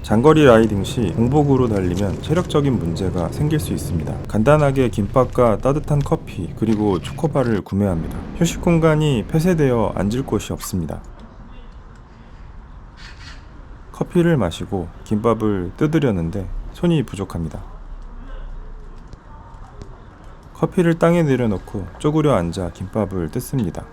장거리 라이딩 시 공복으로 달리면 체력적인 문제가 생길 수 있습니다. 간단하게 김밥과 따뜻한 커피 그리고 초코바를 구매합니다. 휴식 공간이 폐쇄되어 앉을 곳이 없습니다. 커피를 마시고 김밥을 뜯으려는데 손이 부족합니다. 커피를 땅에 내려놓고 쪼그려 앉아 김밥을 뜯습니다.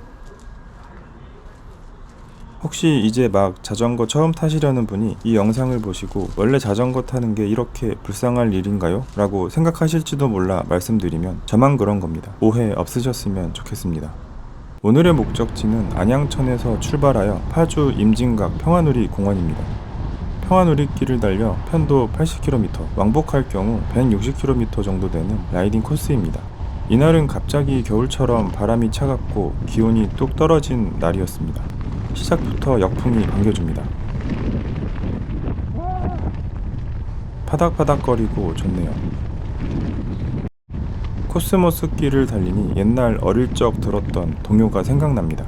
혹시 이제 막 자전거 처음 타시려는 분이 이 영상을 보시고 원래 자전거 타는 게 이렇게 불쌍할 일인가요? 라고 생각하실지도 몰라 말씀드리면 저만 그런 겁니다. 오해 없으셨으면 좋겠습니다. 오늘의 목적지는 안양천에서 출발하여 파주 임진각 평화누리 공원입니다. 평화누리길을 달려 편도 80km, 왕복할 경우 160km 정도 되는 라이딩 코스입니다. 이날은 갑자기 겨울처럼 바람이 차갑고 기온이 뚝 떨어진 날이었습니다. 시작부터 역풍이 반겨줍니다. 파닥파닥거리고 좋네요. 코스모스 길을 달리니 옛날 어릴 적 들었던 동요가 생각납니다.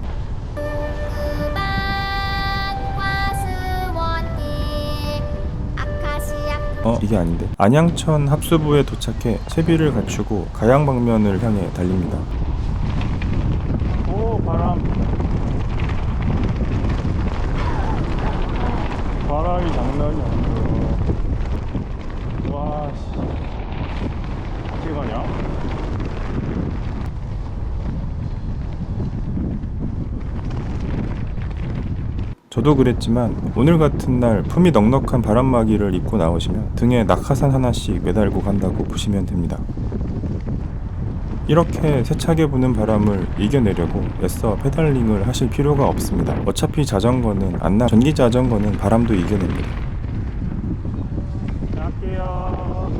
이게 아닌데. 안양천 합수부에 도착해 채비를 갖추고 가양방면을 향해 달립니다. 오, 바람이 장난이 아니에요. 와, 씨. 어떻게 가냐? 저도 그랬지만 오늘 같은 날 품이 넉넉한 바람막이를 입고 나오시면 등에 낙하산 하나씩 매달고 간다고 보시면 됩니다. 이렇게 세차게 부는 바람을 이겨내려고 애써 페달링을 하실 필요가 없습니다. 어차피 자전거는 전기 자전거는 바람도 이겨냅니다. 갈게요.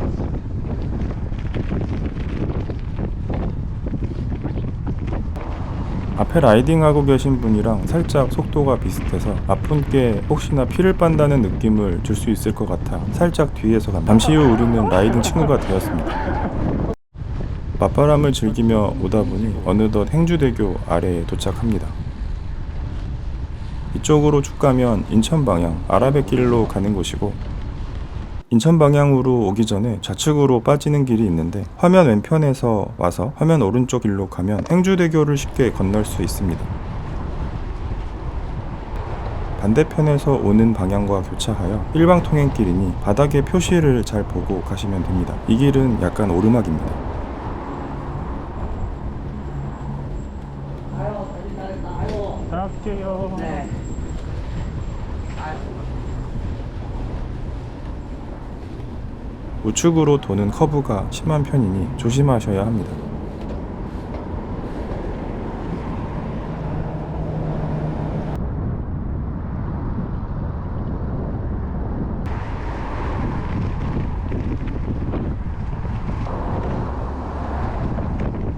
앞에 라이딩하고 계신 분이랑 살짝 속도가 비슷해서 앞분께 혹시나 피를 빤다는 느낌을 줄 수 있을 것 같아 살짝 뒤에서 갑니다. 잠시 후 우리는 라이딩 친구가 되었습니다. 맞바람을 즐기며 오다 보니 어느덧 행주대교 아래에 도착합니다. 이쪽으로 쭉 가면 인천 방향 아라뱃길로 가는 곳이고, 인천 방향으로 오기 전에 좌측으로 빠지는 길이 있는데 화면 왼편에서 와서 화면 오른쪽 길로 가면 행주대교를 쉽게 건널 수 있습니다. 반대편에서 오는 방향과 교차하여 일방통행길이니 바닥에 표시를 잘 보고 가시면 됩니다. 이 길은 약간 오르막입니다. 갈게요. 네. 우측으로 도는 커브가 심한 편이니 조심하셔야 합니다.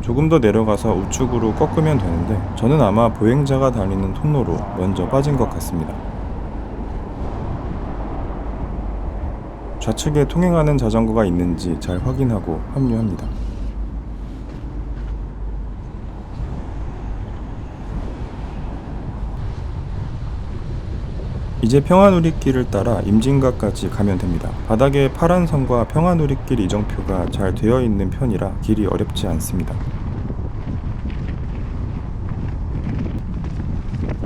조금 더 내려가서 우측으로 꺾으면 되는데 저는 아마 보행자가 다니는 통로로 먼저 빠진 것 같습니다. 좌측에 통행하는 자전거가 있는지 잘 확인하고 합류합니다. 이제 평화누리길을 따라 임진각까지 가면 됩니다. 바닥에 파란 선과 평화누리길 이정표가 잘 되어 있는 편이라 길이 어렵지 않습니다.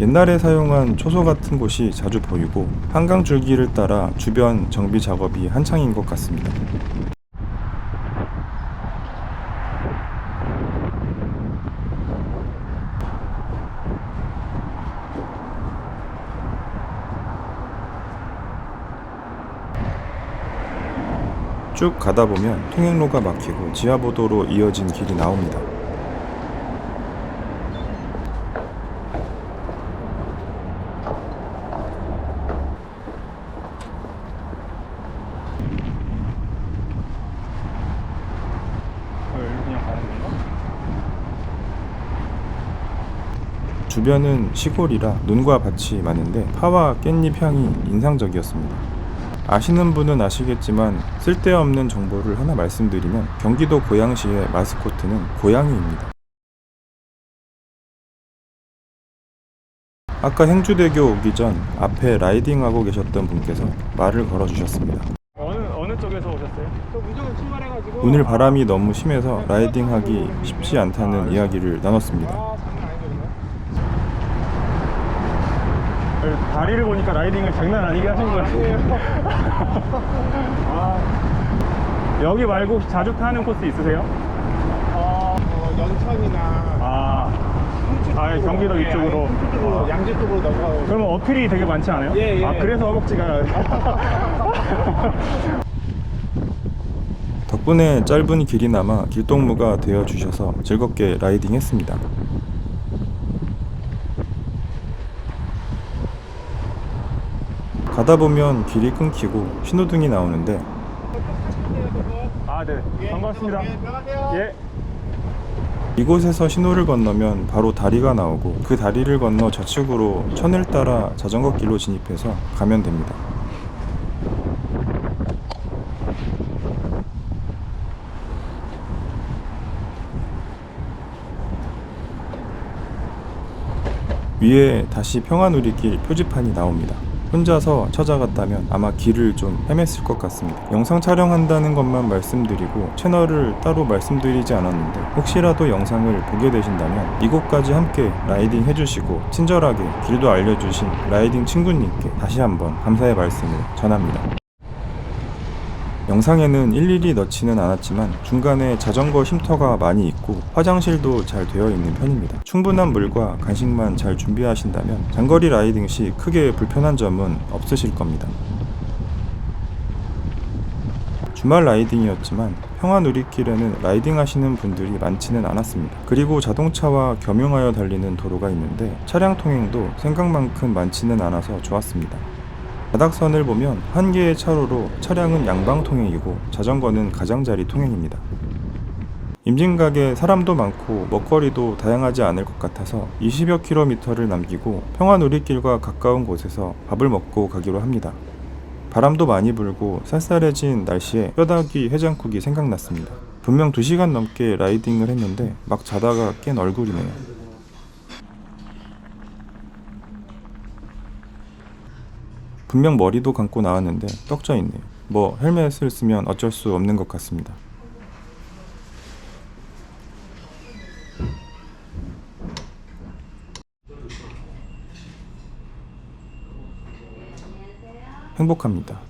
옛날에 사용한 초소 같은 곳이 자주 보이고 한강 줄기를 따라 주변 정비 작업이 한창인 것 같습니다. 쭉 가다 보면 통행로가 막히고 지하보도로 이어진 길이 나옵니다. 그냥 가는 건가? 주변은 시골이라 눈과 밭이 많은데 파와 깻잎 향이 인상적이었습니다. 아시는 분은 아시겠지만 쓸데없는 정보를 하나 말씀드리면 경기도 고양시의 마스코트는 고양이입니다. 아까 행주대교 오기 전 앞에 라이딩하고 계셨던 분께서 말을 걸어주셨습니다. 어느 쪽에서 오셨어요? 저 운전을 출발해가지고. 오늘 바람이 너무 심해서 라이딩하기 쉽지 않다는 이야기를 나눴습니다. 장난 아니거든요. 다리를 보니까 라이딩을 장난 아니게 하신 것 같아요. 여기 말고 혹시 자주 타는 코스 있으세요? 연천이나 경기도 이쪽으로. 양재 쪽으로 넘어가고. 그러면 어필이 되게 많지 않아요? 예, 예. 그래서 허벅지가. 덕분에 짧은 길이나마 길동무가 되어주셔서 즐겁게 라이딩했습니다. 가다 보면 길이 끊기고 신호등이 나오는데 네. 반갑습니다. 들어가세요. 예. 이곳에서 신호를 건너면 바로 다리가 나오고 그 다리를 건너 좌측으로 천을 따라 자전거 길로 진입해서 가면 됩니다. 위에 다시 평화누리길 표지판이 나옵니다. 혼자서 찾아갔다면 아마 길을 좀 헤맸을 것 같습니다. 영상 촬영한다는 것만 말씀드리고 채널을 따로 말씀드리지 않았는데 혹시라도 영상을 보게 되신다면 이곳까지 함께 라이딩 해주시고 친절하게 길도 알려주신 라이딩 친구님께 다시 한번 감사의 말씀을 전합니다. 영상에는 일일이 넣지는 않았지만 중간에 자전거 쉼터가 많이 있고 화장실도 잘 되어 있는 편입니다. 충분한 물과 간식만 잘 준비하신다면 장거리 라이딩 시 크게 불편한 점은 없으실 겁니다. 주말 라이딩이었지만 평화누리길에는 라이딩 하시는 분들이 많지는 않았습니다. 그리고 자동차와 겸용하여 달리는 도로가 있는데 차량 통행도 생각만큼 많지는 않아서 좋았습니다. 바닥선을 보면 한 개의 차로로 차량은 양방 통행이고 자전거는 가장자리 통행입니다. 임진각에 사람도 많고 먹거리도 다양하지 않을 것 같아서 20여 킬로미터를 남기고 평화누리길과 가까운 곳에서 밥을 먹고 가기로 합니다. 바람도 많이 불고 쌀쌀해진 날씨에 뼈다귀 해장국이 생각났습니다. 분명 2시간 넘게 라이딩을 했는데 막 자다가 깬 얼굴이네요. 분명 머리도 감고 나왔는데 떡져 있네요. 뭐 헬멧을 쓰면 어쩔 수 없는 것 같습니다. 행복합니다.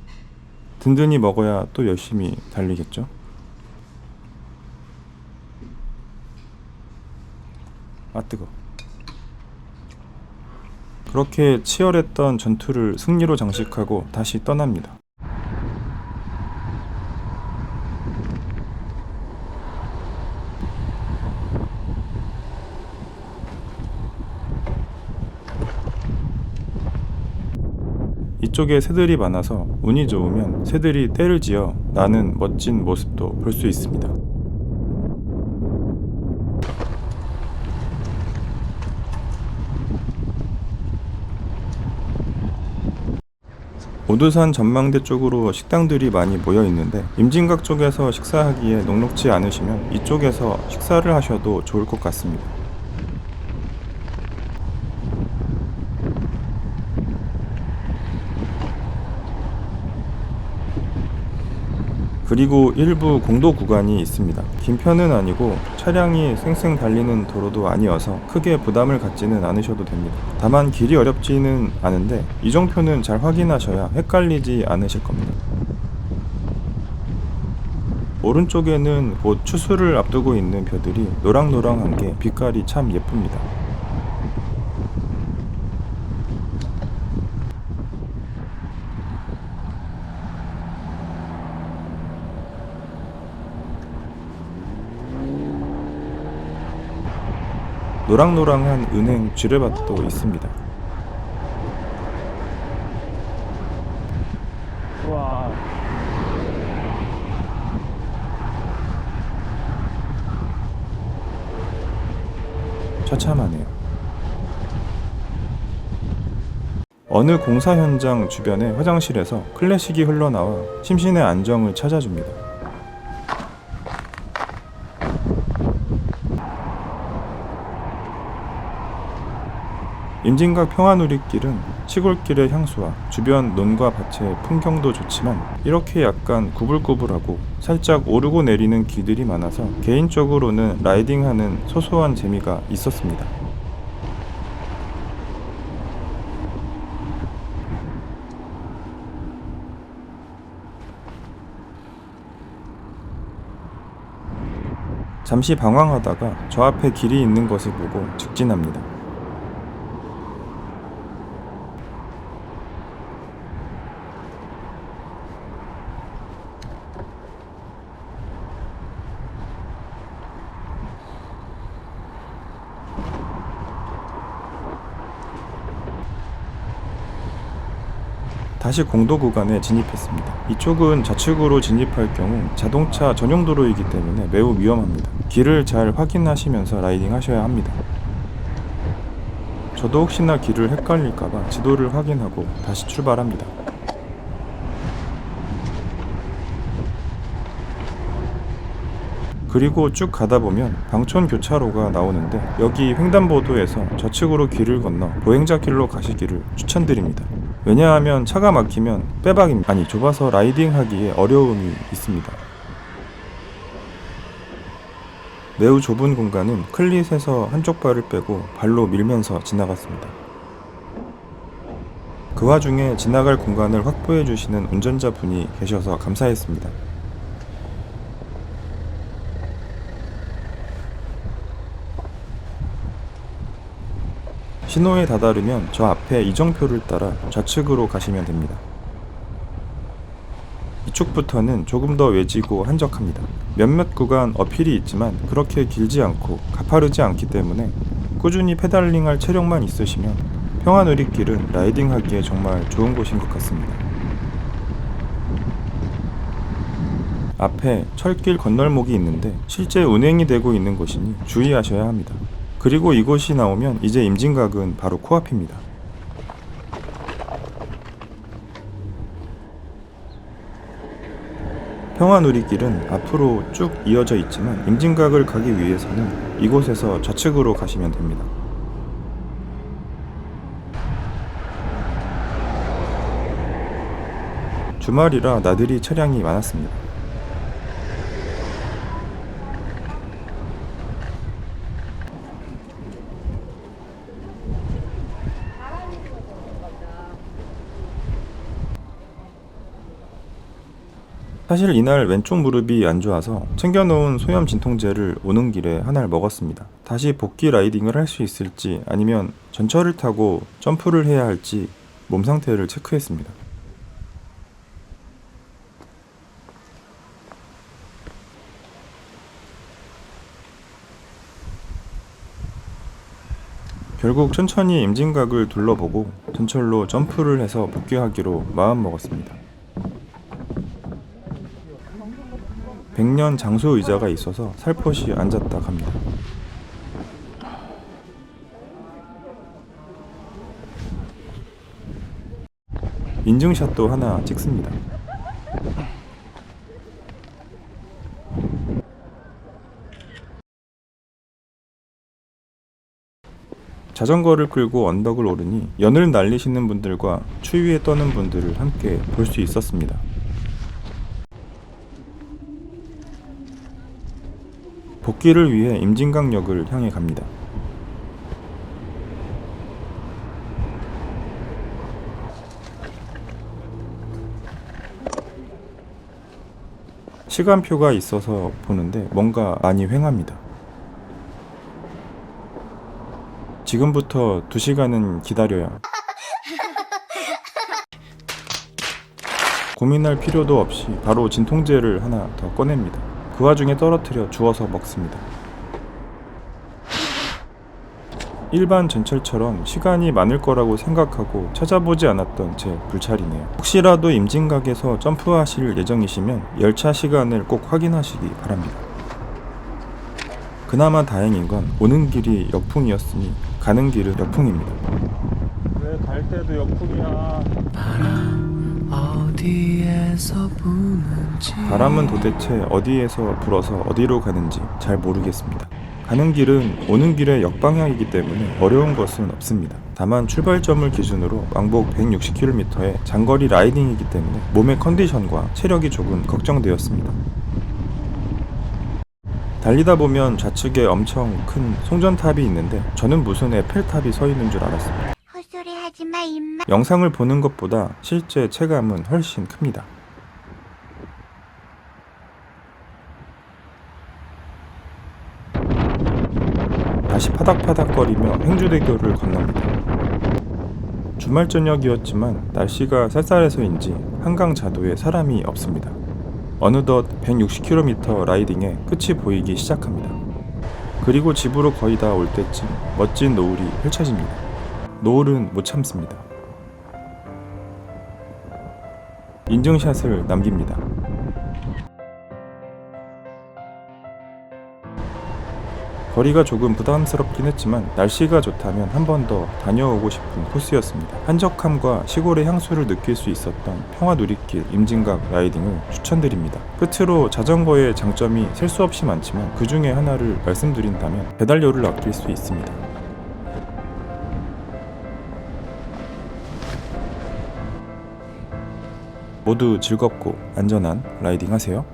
든든히 먹어야 또 열심히 달리겠죠? 아 뜨거. 그렇게 치열했던 전투를 승리로 장식하고 다시 떠납니다. 이쪽에 새들이 많아서 운이 좋으면 새들이 떼를 지어 나는 멋진 모습도 볼 수 있습니다. 오두산 전망대 쪽으로 식당들이 많이 모여 있는데 임진각 쪽에서 식사하기에 녹록지 않으시면 이쪽에서 식사를 하셔도 좋을 것 같습니다. 그리고 일부 공도 구간이 있습니다. 긴 편은 아니고 차량이 쌩쌩 달리는 도로도 아니어서 크게 부담을 갖지는 않으셔도 됩니다. 다만 길이 어렵지는 않은데 이정표는 잘 확인하셔야 헷갈리지 않으실 겁니다. 오른쪽에는 곧 추수를 앞두고 있는 벼들이 노랑노랑한 게 빛깔이 참 예쁩니다. 노랑노랑한 은행 쥐레밭도 있습니다. 와. 처참하네요. 어느 공사 현장 주변의 화장실에서 클래식이 흘러나와 심신의 안정을 찾아줍니다. 임진각 평화누리길은 시골길의 향수와 주변 논과 밭의 풍경도 좋지만 이렇게 약간 구불구불하고 살짝 오르고 내리는 길들이 많아서 개인적으로는 라이딩하는 소소한 재미가 있었습니다. 잠시 방황하다가 저 앞에 길이 있는 것을 보고 직진합니다. 다시 공도 구간에 진입했습니다. 이쪽은 좌측으로 진입할 경우 자동차 전용 도로이기 때문에 매우 위험합니다. 길을 잘 확인하시면서 라이딩 하셔야 합니다. 저도 혹시나 길을 헷갈릴까봐 지도를 확인하고 다시 출발합니다. 그리고 쭉 가다 보면 방촌 교차로가 나오는데 여기 횡단보도에서 좌측으로 길을 건너 보행자 길로 가시기를 추천드립니다. 왜냐하면 차가 막히면 좁아서 라이딩하기에 어려움이 있습니다. 매우 좁은 공간은 클릿에서 한쪽 발을 빼고 발로 밀면서 지나갔습니다. 그 와중에 지나갈 공간을 확보해 주시는 운전자분이 계셔서 감사했습니다. 신호에 다다르면 저 앞에 이정표를 따라 좌측으로 가시면 됩니다. 이쪽부터는 조금 더 외지고 한적합니다. 몇몇 구간 어필이 있지만 그렇게 길지 않고 가파르지 않기 때문에 꾸준히 페달링할 체력만 있으시면 평화누리길은 라이딩하기에 정말 좋은 곳인 것 같습니다. 앞에 철길 건널목이 있는데 실제 운행이 되고 있는 곳이니 주의하셔야 합니다. 그리고 이곳이 나오면 이제 임진각은 바로 코앞입니다. 평화누리길은 앞으로 쭉 이어져 있지만 임진각을 가기 위해서는 이곳에서 좌측으로 가시면 됩니다. 주말이라 나들이 차량이 많았습니다. 사실 이날 왼쪽 무릎이 안 좋아서 챙겨놓은 소염 진통제를 오는 길에 하나를 먹었습니다. 다시 복귀 라이딩을 할 수 있을지 아니면 전철을 타고 점프를 해야 할지 몸 상태를 체크했습니다. 결국 천천히 임진각을 둘러보고 전철로 점프를 해서 복귀하기로 마음먹었습니다. 100년 장소 의자가 있어서 살포시 앉았다 갑니다. 인증샷도 하나 찍습니다. 자전거를 끌고 언덕을 오르니 연을 날리시는 분들과 추위에 떠는 분들을 함께 볼 수 있었습니다. 복귀를 위해 임진각역을 향해 갑니다. 시간표가 있어서 보는데 뭔가 많이 휑합니다. 지금부터 2시간은 기다려야. 고민할 필요도 없이 바로 진통제를 하나 더 꺼냅니다. 그 와중에 떨어뜨려 주워서 먹습니다. 일반 전철처럼 시간이 많을 거라고 생각하고 찾아보지 않았던 제 불찰이네요. 혹시라도 임진각에서 점프하실 예정이시면 열차 시간을 꼭 확인하시기 바랍니다. 그나마 다행인 건 오는 길이 역풍이었으니 가는 길은 역풍입니다. 왜 갈 때도 역풍이야. 바람은 도대체 어디에서 불어서 어디로 가는지 잘 모르겠습니다. 가는 길은 오는 길의 역방향이기 때문에 어려운 것은 없습니다. 다만 출발점을 기준으로 왕복 160km의 장거리 라이딩이기 때문에 몸의 컨디션과 체력이 조금 걱정되었습니다. 달리다 보면 좌측에 엄청 큰 송전탑이 있는데 저는 무슨 에펠탑이 서 있는 줄 알았습니다. 헛소리 하지마 임마. 영상을 보는 것보다 실제 체감은 훨씬 큽니다. 다시 파닥파닥거리며 행주대교를 건넙니다. 주말 저녁이었지만 날씨가 쌀쌀해서인지 한강 자도에 사람이 없습니다. 어느덧 160km 라이딩의 끝이 보이기 시작합니다. 그리고 집으로 거의 다 올 때쯤 멋진 노을이 펼쳐집니다. 노을은 못 참습니다. 인증샷을 남깁니다. 거리가 조금 부담스럽긴 했지만 날씨가 좋다면 한 번 더 다녀오고 싶은 코스였습니다. 한적함과 시골의 향수를 느낄 수 있었던 평화누리길 임진각 라이딩을 추천드립니다. 끝으로 자전거의 장점이 셀 수 없이 많지만 그 중에 하나를 말씀드린다면 배달료를 아낄 수 있습니다. 모두 즐겁고 안전한 라이딩 하세요.